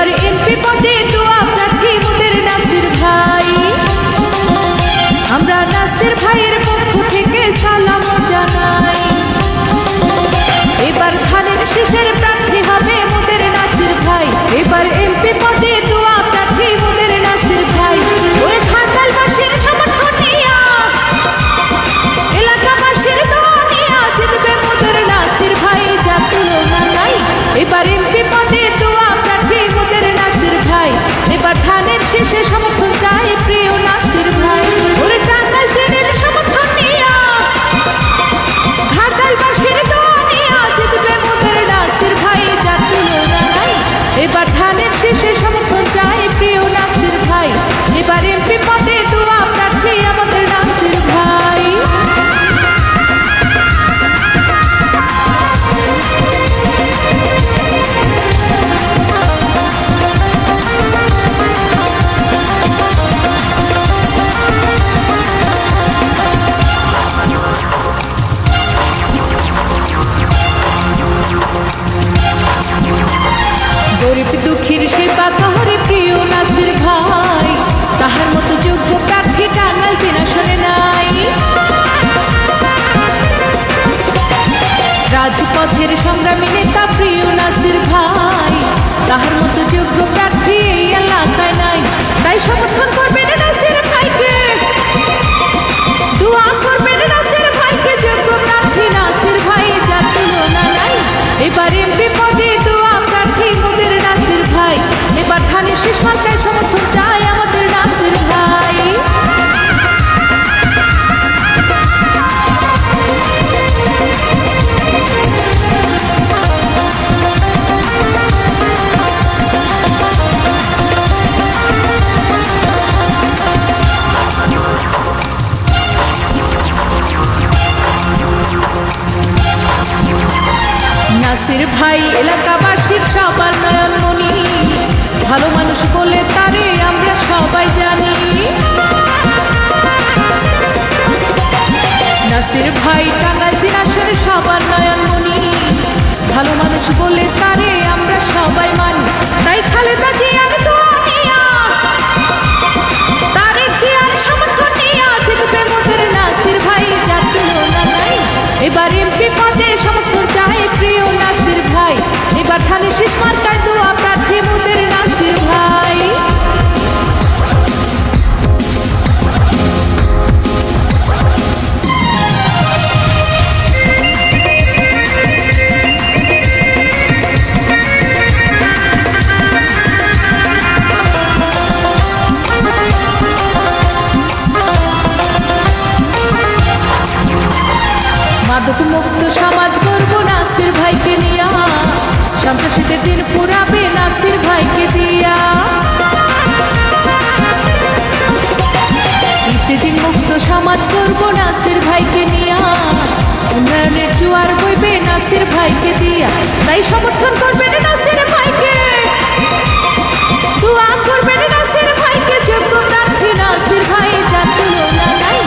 এবার এমপি পদে দোয়া প্রার্থী মোদের নাসির ভাই। আমরা নাসির ভাইয়ের পক্ষ থেকে সালাম জানাই। এবার ধানের শীষের প্রার্থী হবে মোদের নাসির ভাই। এবার এমপি পদে দোয়া প্রার্থী মোদের নাসির ভাই। ওরে ঘাটালবাসীর সমর্থন নিয়া, এলাকাবাসীর দোয়া নিয়া জিতবে মোদের নাসির ভাই, যা তুলনা নাই। এবার এমপি পদে দোয়া প্রার্থী মোদের নাসির ভাই। এবার ধানের শীষে সমর্থন চাই প্রিয় নাসির ভাই। ওরে টাঙ্গাইল জেলের সমর্থন নিয়া, ঘাটালবাসীর দোয়া নিয়া জিতবে মোদের নাসির ভাই, যা তুলনা নাই। এবার ধানের শীষে সমর্থন চাই প্রিয় নাসির ভাই। এবার এমপি পদে দোয়া প্রার্থী আমাদের নাসির ভাই। গরিব দুঃখীর সেবা তাহারে প্রিয় নাসির ভাই। তাহার মতো যোগ্য প্রার্থী টাঙ্গাইল তিন আসনে নাই। রাজপথের সংগ্রামী নেতা প্রিয় নাসির ভাই। তাহার মতো যোগ্য প্রার্থী এই এলাকায় নাই। তাই সমর্থন করবেন নাসির ভাইকে, দোয়া করবেন নাসির ভাইকে, যোগ্য প্রার্থী নাসির ভাই, যার তুলনা নাই। এবার এমপি পদে দোয়া প্রার্থী মোদের নাসির ভাই। এবার ধানের শীষ মার্কায় সমর্থন চাই আমাদের নাসির ভাই। নাসির ভাই এলাকাবাসীর সবার নয়নমণি, ভালো মানুষ বলে তারে আমরা সবাই জানি। নাসির ভাই টাঙ্গাইল তিন আসনে সবার নয়নমণি, ভালো মানুষ বলে তারে আমরা সবাই মানি। তাই খালেদা জিয়ার দোয়া নিয়া, তারেক জিয়ার সমর্থন নিয়া জিতবে মোদের নাসির ভাই, যার তুলনা নাই। এবার এমপি পদে সমর্থন চাই প্রিয় নাসির ভাই। এবার ধানের শীষ মার্কায় দোয়া প্রার্থী মোদের নাসির ভাই। মাদক মুক্ত সমাজ গড়ব নাসির ভাইকে নিয়া, সন্ত্রাসীদের দিন পুরাবে নাসির ভাইকে দিয়া। ইফতিজিং মুক্ত সমাজ গড়ব নাসির ভাইকে নিয়া, উন্নয়নের জোয়ার বইবে নাসির ভাইকে দিয়া। তাই সমর্থন করবেন নাসির ভাইকে, দোয়া করবেন নাসির ভাইকে, যোগ্য প্রার্থী নাসির ভাই, যার তুলনা নাই।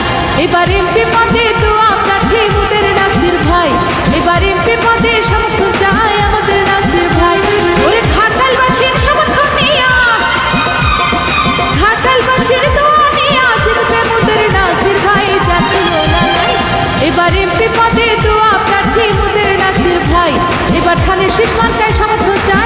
এবার এমপি পদে দোয়া প্রার্থী মোদের নাসির ভাই। এবার এমপি পদে সমর্থন চাই আমাদের নাসির ভাই। ওরে ঘাটালবাসীর সমর্থন নিয়া, ঘাটালবাসীর দোয়া নিয়া জিতবে মোদের নাসির ভাই, যার তুলনা নাই। এবার এমপি পদে দোয়া প্রার্থী মোদের নাসির ভাই। এবার ধানের শীষ মার্কায় সমর্থন চাই